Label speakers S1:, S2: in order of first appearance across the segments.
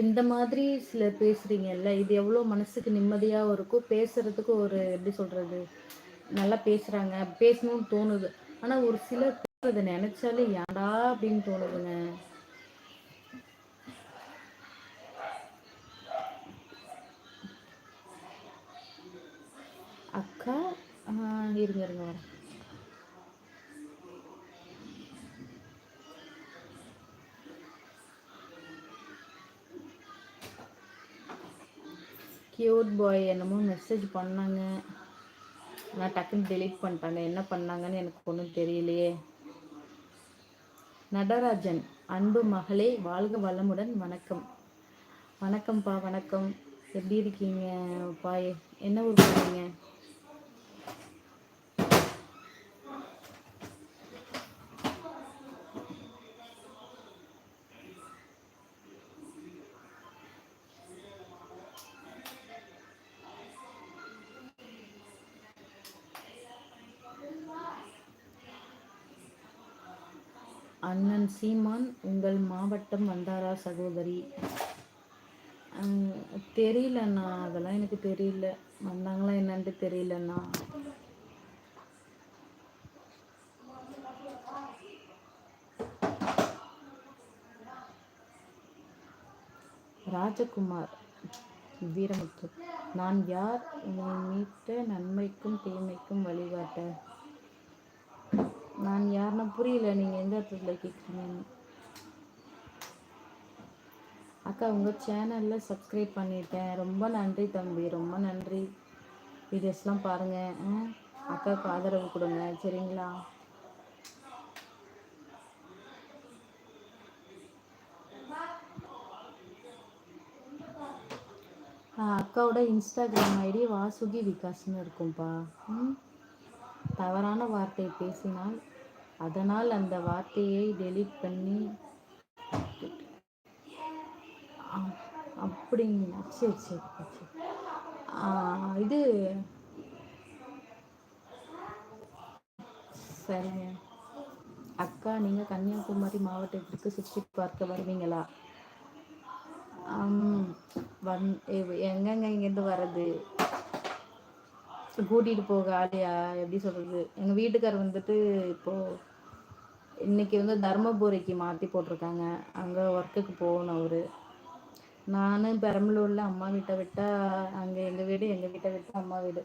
S1: இந்த மாதிரி சிலர் பேசுறீங்கல்ல, இது எவ்வளோ மனசுக்கு நிம்மதியாவும் இருக்கும். பேசுறதுக்கு ஒரு எப்படி சொல்றது? நல்லா பேசுறாங்க. பேசணும்னு தோணுது. ஆனா ஒரு சிலர் அத நெனச்சாலே ஏன்டா அப்படின்னு தோணுதுங்க. அக்கா இருங்க இருங்க வரேன். கியூட் பாய் என்னமோ மெசேஜ் பண்ணாங்க. நான் டக்குன்னு டெலீட் பண்ணிட்டாங்க. என்ன பண்ணாங்கன்னு எனக்கு ஒன்றும் தெரியலையே. நடராஜன், அன்பு மகளே வாழ்க வளமுடன். வணக்கம். வணக்கம்ப்பா, வணக்கம். எப்படி இருக்கீங்க பாய்? என்ன ஊர் போறீங்க? அண்ணன் சீமான் உங்கள் மாவட்டம் வந்தாரா சகோதரி? தெரியலண்ணா, அதெல்லாம் எனக்கு தெரியல. வந்தாங்களா என்னன்ட்டு தெரியலண்ணா. ராஜகுமார் வீரமுத்து, நான் யார் உன்னை மீட்ட நன்மைக்கும் தீமைக்கும் வழிகாட்ட? நான் யாருன்னா புரியல, நீங்க எந்த இடத்துல கேட்குறீங்கன்னு. அக்கா உங்கள் சேனலில் சப்ஸ்கிரைப் பண்ணியிருக்கேன். ரொம்ப நன்றி தம்பி, ரொம்ப நன்றி. வீடியோஸ்லாம் பாருங்கள். அக்காவுக்கு ஆதரவு கொடுங்க சரிங்களா? அக்காவோட இன்ஸ்டாகிராம் ஐடி வாசுகி விகாஸ்னு இருக்கும்ப்பா. தவறான வார்த்தை பேசினால் அதனால் அந்த வார்த்தையை டெலீட் பண்ணி அப்படிங்களா? சரி சரி சரி. இது சரிங்க. அக்கா நீங்கள் கன்னியாகுமரி மாவட்டத்திற்கு சுற்றி பார்க்க வருவீங்களா? எங்கங்க இங்கேருந்து வர்றது? கூட்டிகிட்டு போக ஆளியா? எப்படி சொல்கிறது? எங்கள் வீட்டுக்கார் வந்துட்டு இப்போது இன்றைக்கி வந்து தருமபுரிக்கு மாற்றி போட்டிருக்காங்க. அங்கே ஒர்க்குக்கு போகணும் அவர். நான் பெரம்பலூரில் அம்மா வீட்டை விட்டால் அங்கே எங்கள் வீடு, எங்கள் வீட்டை விட்டால் அம்மா வீடு.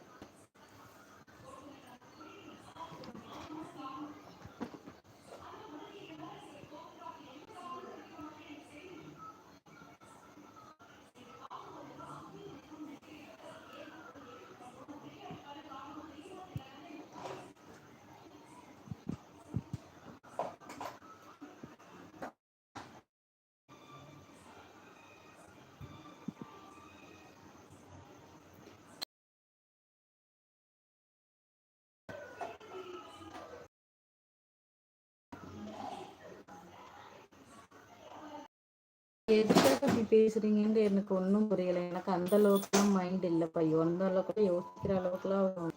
S1: எதுக்காக அப்படி பேசுறீங்கன்னு எனக்கு ஒன்றும் புரியலை. எனக்கு அந்த அளவுக்குலாம் மைண்ட் இல்லைப்பா. அந்த அளவுக்கு யோசிக்கிற அளவுக்குலாம்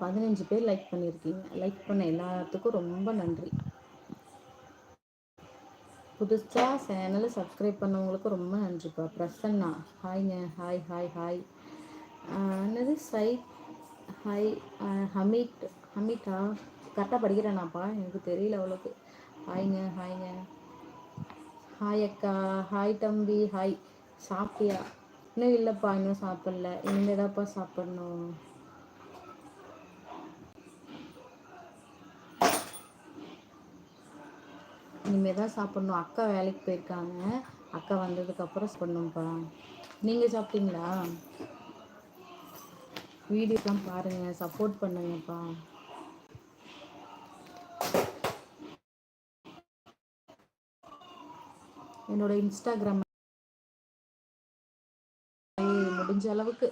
S1: 15 பேர் லைக் பண்ணியிருக்கீங்க. லைக் பண்ண எல்லாத்துக்கும் ரொம்ப நன்றி. புதுசாக சேனலை சப்ஸ்கிரைப் பண்ணவங்களுக்கு ரொம்ப நன்றிப்பா. பிரசன்னா ஹாய்ங்க. Hi hi hi. என்னது சைட் ஹாய். ஹமீட்டா கரெக்டாக படிக்கிறேனாப்பா? எனக்கு தெரியல அவ்வளோக்கு. ஹாய்ங்க ஹாய்ங்க. ஹாய் அக்கா. ஹாய் தம்பி. ஹாய். சாப்பிட்டியா? இன்னும் இல்லைப்பா, இன்னும் சாப்பிடல. இனிமேதாப்பா சாப்பிட்ணும். இனிமேல் தான் சாப்பிட்ணும். அக்கா வேலைக்கு போயிருக்காங்க. அக்கா வந்ததுக்கப்புறம் சாப்பிட்ணும்ப்பா. நீங்கள் சாப்பிட்டீங்களா? வீடியோலாம் பாருங்கள், சப்போர்ட் பண்ணுங்கப்பா. என்னோட இன்ஸ்டாகிராம் முடிஞ்ச அளவுக்கு